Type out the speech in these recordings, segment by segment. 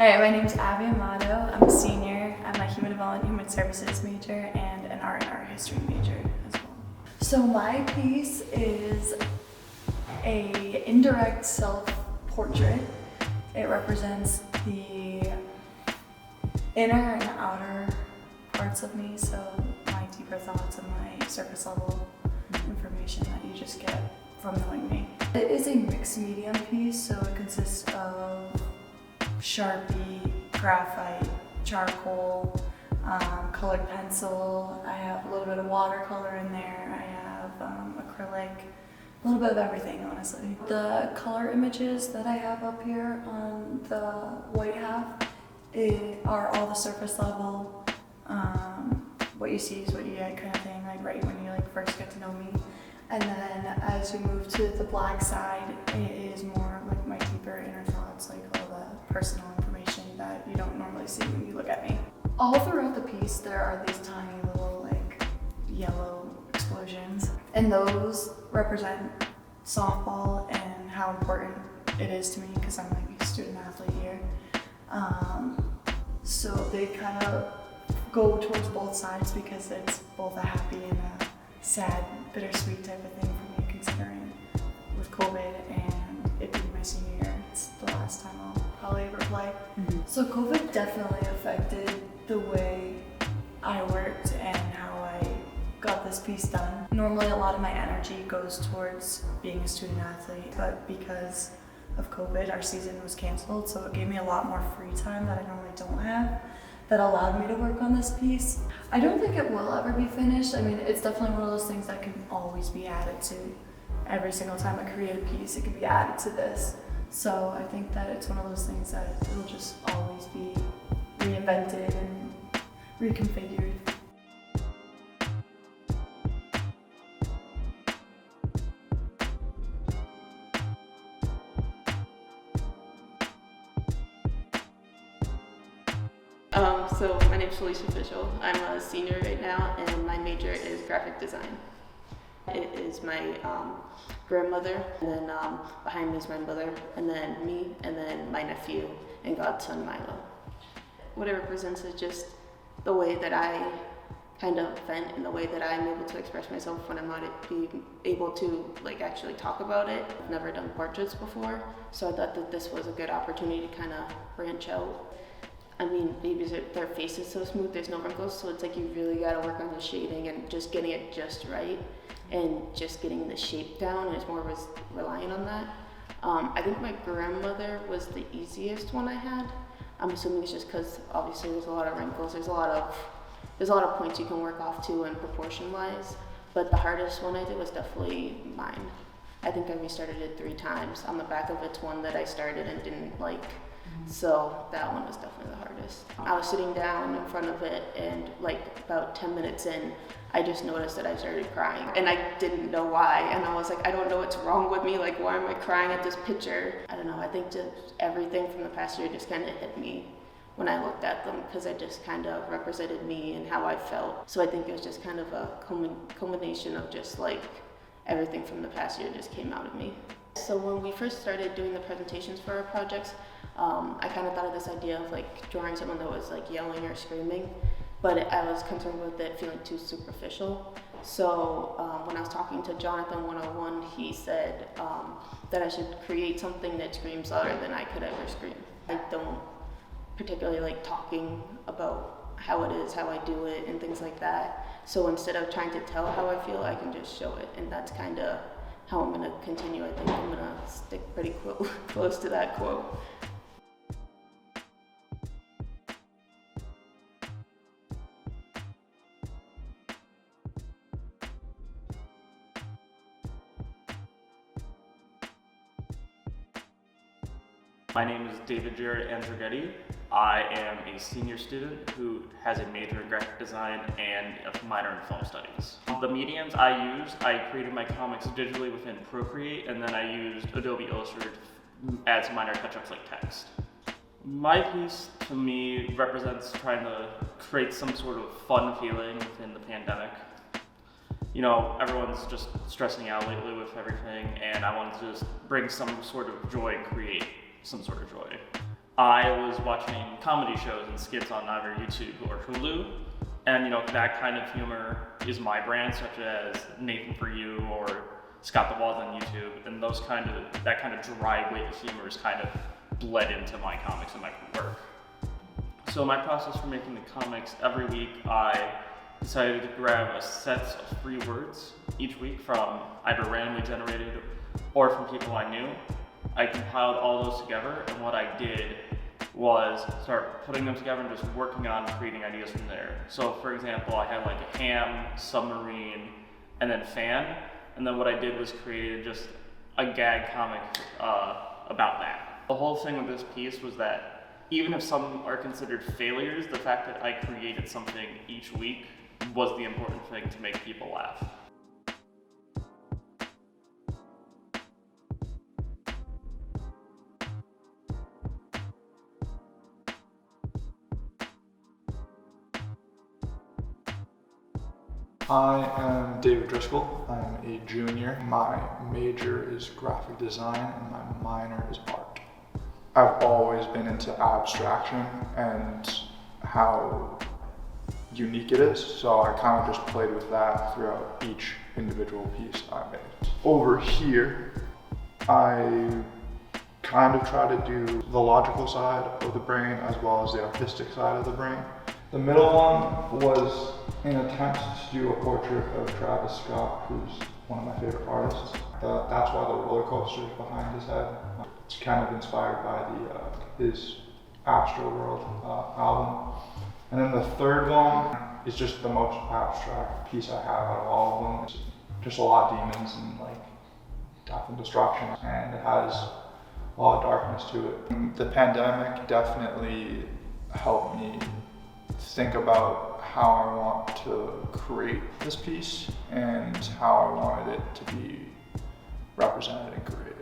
Alright, my name is Amado. I'm a senior. I'm a human development, human services major, and an art and art history major as well. So my piece is a indirect self-portrait. It represents the inner and outer parts of me, so my deeper thoughts and my surface level information that you just get from knowing me. It is a mixed medium piece, so it consists of Sharpie, graphite, charcoal, colored pencil. I have a little bit of watercolor in there. I have acrylic, a little bit of everything, honestly. The color images that I have up here on the white half are all the surface level. What you see is what you get kind of thing, like right when you first get to know me. And then as you move to the black side, it is more like my deeper inner thoughts, like all the personal information that you don't normally see when you look at me. All throughout the piece, there are these tiny little yellow explosions, and those represent softball and how important it is to me because I'm a student athlete here. So they kind of go towards both sides because it's both a happy and a sad, bittersweet type of thing for me, considering with COVID and it being my senior year, it's the last time I'll probably ever play. So COVID definitely affected the way I worked and how I got this piece done. Normally a lot of my energy goes towards being a student athlete, but because of COVID, our season was canceled, so it gave me a lot more free time that I normally don't have, that allowed me to work on this piece. I don't think it will ever be finished. I mean, it's definitely one of those things that can always be added to. Every single time I create a piece, it can be added to this. So I think that it's one of those things that it'll just always be reinvented and reconfigured. So my name is Felicia Fishel. I'm a senior right now, and my major is graphic design. It is my grandmother, and then behind me is my mother, and then me, and then my nephew and godson Milo. What it represents is just the way that I kind of vent and the way that I'm able to express myself when I'm not able to actually talk about it. I've never done portraits before, so I thought that this was a good opportunity to kind of branch out. I mean, babies, their face is so smooth, there's no wrinkles, so it's you really gotta work on the shading and just getting it just right and just getting the shape down, and it's more relying on that. I think my grandmother was the easiest one I had. I'm assuming it's just because obviously there's a lot of wrinkles, there's a lot of points you can work off to and proportion wise, but the hardest one I did was definitely mine. I think I restarted it 3 times. On the back of it's one that I started and didn't like. So that one was definitely the hardest. I was sitting down in front of it and about 10 minutes in, I just noticed that I started crying and I didn't know why. And I was like, I don't know what's wrong with me. Why am I crying at this picture? I don't know. I think just everything from the past year just kind of hit me when I looked at them because it just kind of represented me and how I felt. So I think it was just kind of a culmination of just everything from the past year just came out of me. So when we first started doing the presentations for our projects, I kind of thought of this idea of drawing someone that was yelling or screaming, but I was concerned with it feeling too superficial. So when I was talking to Jonathan 101, he said that I should create something that screams louder than I could ever scream. I don't particularly like talking about how it is, how I do it, and things like that. So instead of trying to tell how I feel, I can just show it, and that's kind of how I'm going to continue. I think I'm going to stick pretty close to that quote. My name is Jarrett and Getty. I am a senior student who has a major in graphic design and a minor in film studies. The mediums I used, I created my comics digitally within Procreate, and then I used Adobe Illustrator to add some minor touch-ups like text. My piece, to me, represents trying to create some sort of fun feeling within the pandemic. You know, everyone's just stressing out lately with everything, and I wanted to just bring some sort of joy and create some sort of joy. I was watching comedy shows and skits on either YouTube or Hulu, and that kind of humor is my brand, such as Nathan For You or Scott the Walls on YouTube, and that kind of dry wit humor is kind of bled into my comics and my work. So my process for making the comics, every week I decided to grab a set of 3 words each week from either randomly generated or from people I knew. I compiled all those together, and what I did was start putting them together and just working on creating ideas from there. So for example, I had like a ham, submarine, and then fan, and then what I did was created just a gag comic about that. The whole thing with this piece was that even if some are considered failures, the fact that I created something each week was the important thing to make people laugh. I am David Driscoll. I'm a junior. My major is graphic design and my minor is art. I've always been into abstraction and how unique it is, so I kind of just played with that throughout each individual piece I made. Over here, I kind of try to do the logical side of the brain as well as the artistic side of the brain. The middle one was an attempt to do a portrait of Travis Scott, who's one of my favorite artists. That's why the roller coaster is behind his head. It's kind of inspired by his Astroworld album. And then the third one is just the most abstract piece I have out of all of them. It's just a lot of demons and like death and destruction, and it has a lot of darkness to it. The pandemic definitely helped me think about how I want to create this piece and how I wanted it to be represented and created.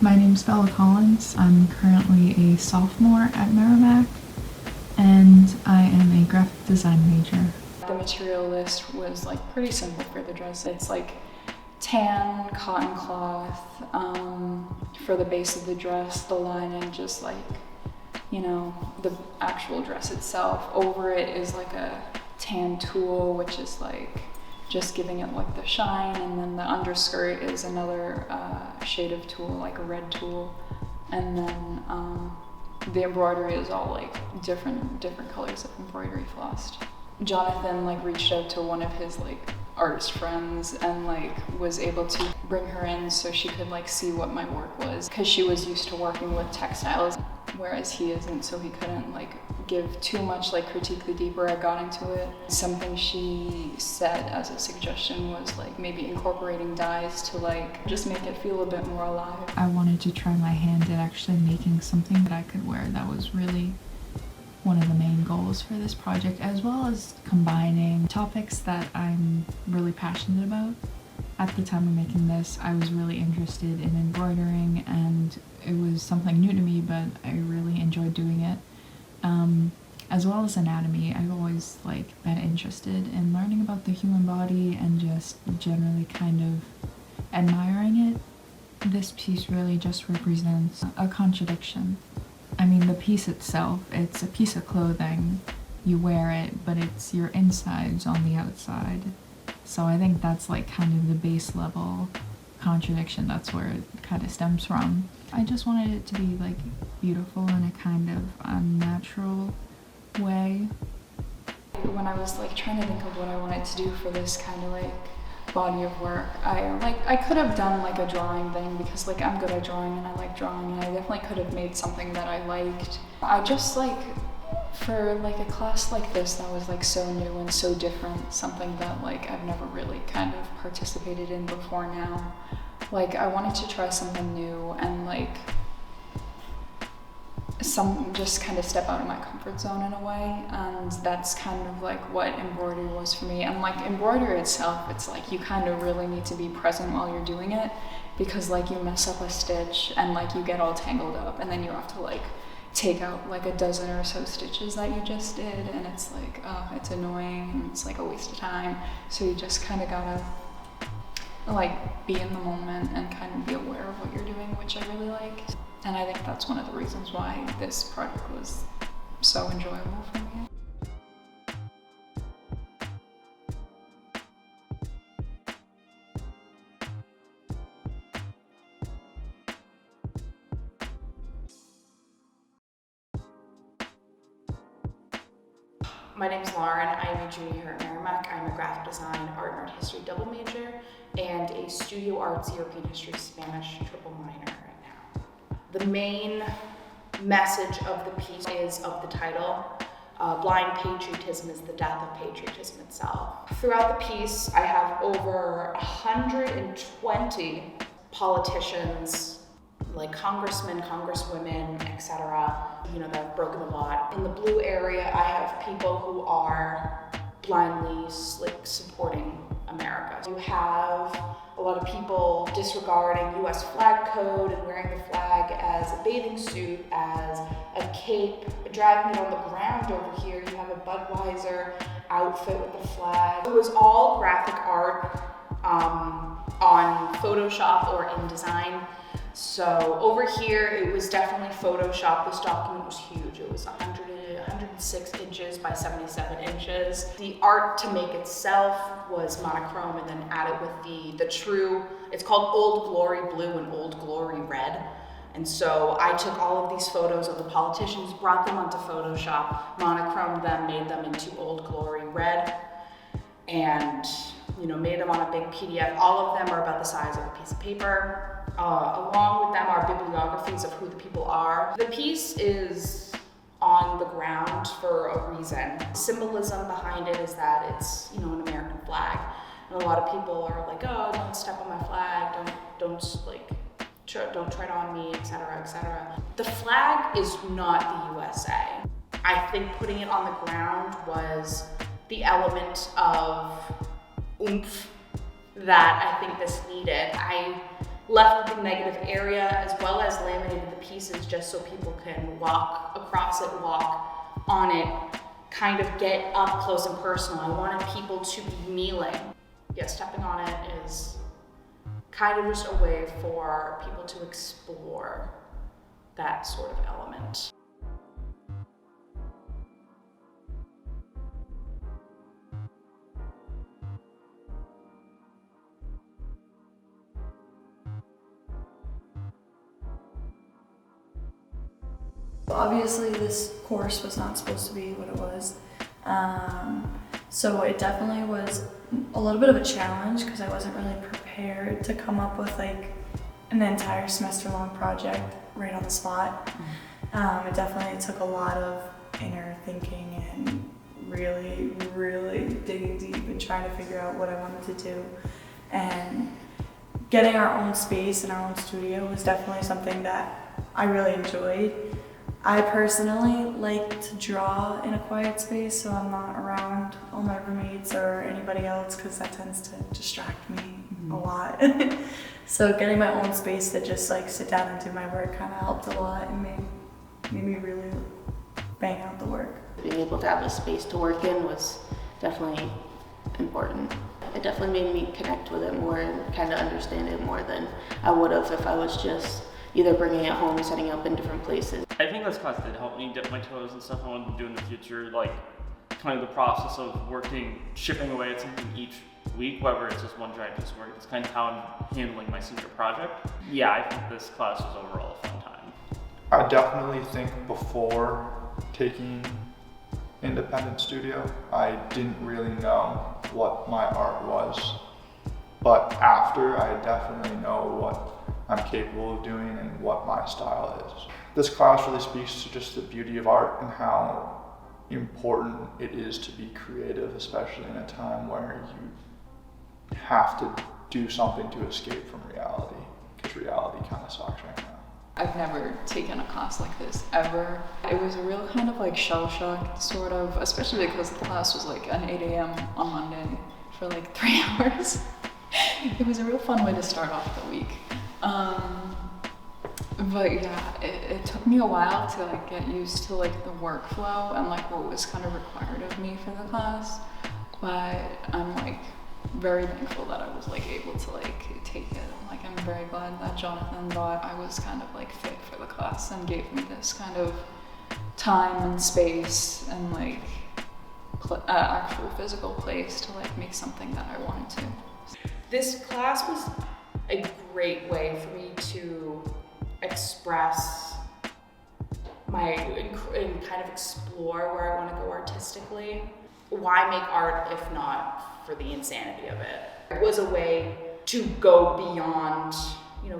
My name's Bella Collins. I'm currently a sophomore at Merrimack, and I am a graphic design major. The material list was like pretty simple for the dress. It's like tan cotton cloth for the base of the dress, the lining, just like, the actual dress itself. Over it is like a tan tulle, which is like just giving it like the shine, and then the underskirt is another shade of tulle, like a red tulle, and then the embroidery is all like different colors of embroidery flossed. Jonathan like reached out to one of his like artist friends and like was able to bring her in so she could like see what my work was, because she was used to working with textiles, whereas he isn't, so he couldn't like give too much like critique the deeper I got into it. Something she said as a suggestion was like maybe incorporating dyes to like just make it feel a bit more alive. I wanted to try my hand at actually making something that I could wear. That was really one of the main goals for this project, as well as combining topics that I'm really passionate about. At the time of making this, I was really interested in embroidering, and it was something new to me, but I really enjoyed doing it. As well as anatomy, I've always been interested in learning about the human body and just generally kind of admiring it. This piece really just represents a contradiction. I mean, the piece itself, it's a piece of clothing, you wear it, but it's your insides on the outside. So I think that's kind of the base level contradiction. That's where it kind of stems from. I just wanted it to be beautiful in a kind of unnatural way. When I was trying to think of what I wanted to do for this kind of body of work, I could have done a drawing thing, because I'm good at drawing and I like drawing, and I definitely could have made something that I liked. I just for a class like this that was so new and so different, something that I've never really kind of participated in before now. I wanted to try something new and just kind of step out of my comfort zone in a way, and that's kind of what embroidery was for me. And embroidery itself, it's you kind of really need to be present while you're doing it, because you mess up a stitch and you get all tangled up, and then you have to take out like a dozen or so stitches that you just did, and it's like, oh, it's annoying and it's like a waste of time. So you just kind of gotta like be in the moment and kind of be aware of what you're doing, which I really liked. And I think that's one of the reasons why this project was so enjoyable for me. My name's Lauren. I am a junior here at Merrimack. I'm a graphic design, art and art history double major, and a studio arts, European history, Spanish triple minor right now. The main message of the piece is of the title. Blind patriotism is the death of patriotism itself. Throughout the piece, I have over 120 politicians, like congressmen, congresswomen, etc., that have broken the law. In the blue area, I have people who are blindly supporting America. You have a lot of people disregarding US flag code and wearing the flag as a bathing suit, as a cape, driving it on the ground over here. You have a Budweiser outfit with the flag. It was all graphic art on Photoshop or InDesign. So over here, it was definitely Photoshop. This document was huge. It was 106 inches by 77 inches. The art to make itself was monochrome and then added with the true, it's called Old Glory Blue and Old Glory Red. And so I took all of these photos of the politicians, brought them onto Photoshop, monochromed them, made them into Old Glory Red, and made them on a big PDF. All of them are about the size of a piece of paper. Along with them are bibliographies of who the people are. The piece is on the ground for a reason. Symbolism behind it is that it's, an American flag. And a lot of people are like, oh, don't step on my flag, don't tread on me, etc., etc. The flag is not the USA. I think putting it on the ground was the element of oomph that I think this needed. I left the negative area as well as laminated the pieces just so people can walk across it, walk on it, kind of get up close and personal. I wanted people to be kneeling. Yeah, stepping on it is kind of just a way for people to explore that sort of element. Obviously, this course was not supposed to be what it was. So it definitely was a little bit of a challenge because I wasn't really prepared to come up with like an entire semester-long project right on the spot. It definitely took a lot of inner thinking and really, really digging deep and trying to figure out what I wanted to do. And getting our own space and our own studio was definitely something that I really enjoyed. I personally like to draw in a quiet space, so I'm not around all my roommates or anybody else because that tends to distract me a lot. So getting my own space to just like sit down and do my work kind of helped a lot and made me really bang out the work. Being able to have a space to work in was definitely important. It definitely made me connect with it more and kind of understand it more than I would have if I was just either bringing it home, setting up in different places. I think this class did help me dip my toes and stuff I wanted to do in the future, like kind of the process of chipping away at something each week, whether it's just one giant piece of work. It's kind of how I'm handling my senior project. Yeah, I think this class was overall a fun time. I definitely think before taking independent studio, I didn't really know what my art was. But after, I definitely know what I'm capable of doing and what my style is. This class really speaks to just the beauty of art and how important it is to be creative, especially in a time where you have to do something to escape from reality, because reality kind of sucks right now. I've never taken a class like this ever. It was a real kind of like shell shock, sort of, especially because the class was like an 8 a.m. on Monday for like 3 hours. It was a real fun way to start off the week. But yeah, it took me a while to like get used to like the workflow and like what was kind of required of me for the class. But I'm like very thankful that I was like able to like take it. Like I'm very glad that Jonathan thought I was kind of like fit for the class and gave me this kind of time and space and like actual physical place to like make something that I wanted to. This class was a great way for me to express and kind of explore where I want to go artistically. Why make art if not for the insanity of it? It was a way to go beyond,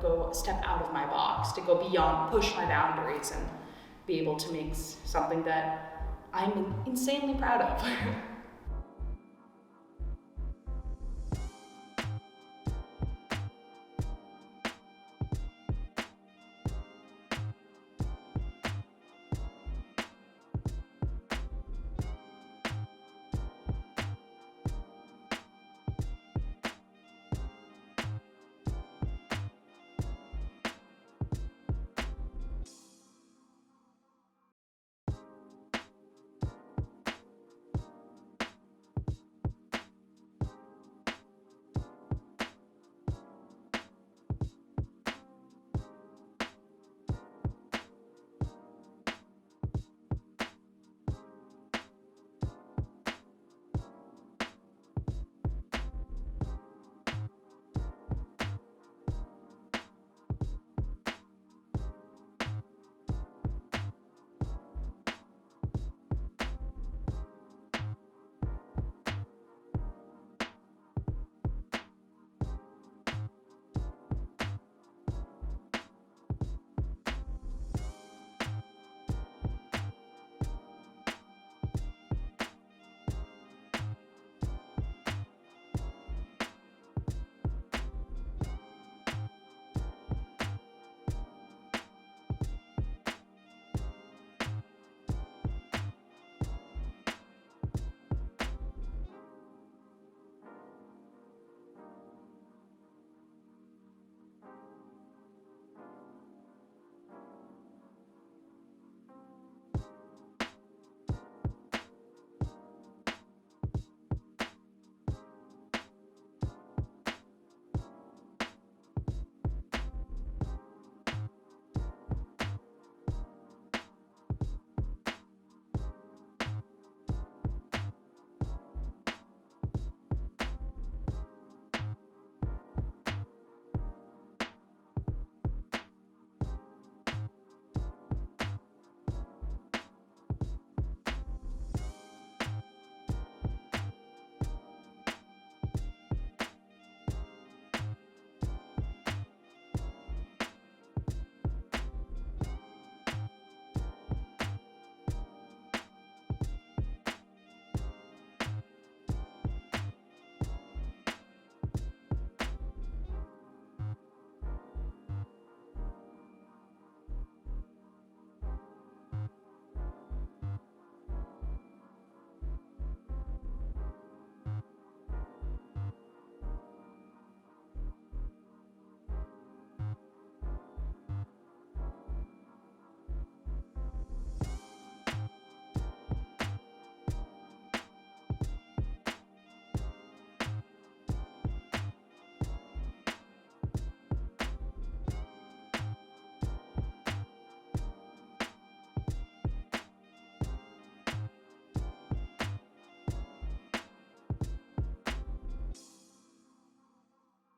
go step out of my box, to go beyond, push my boundaries and be able to make something that I'm insanely proud of.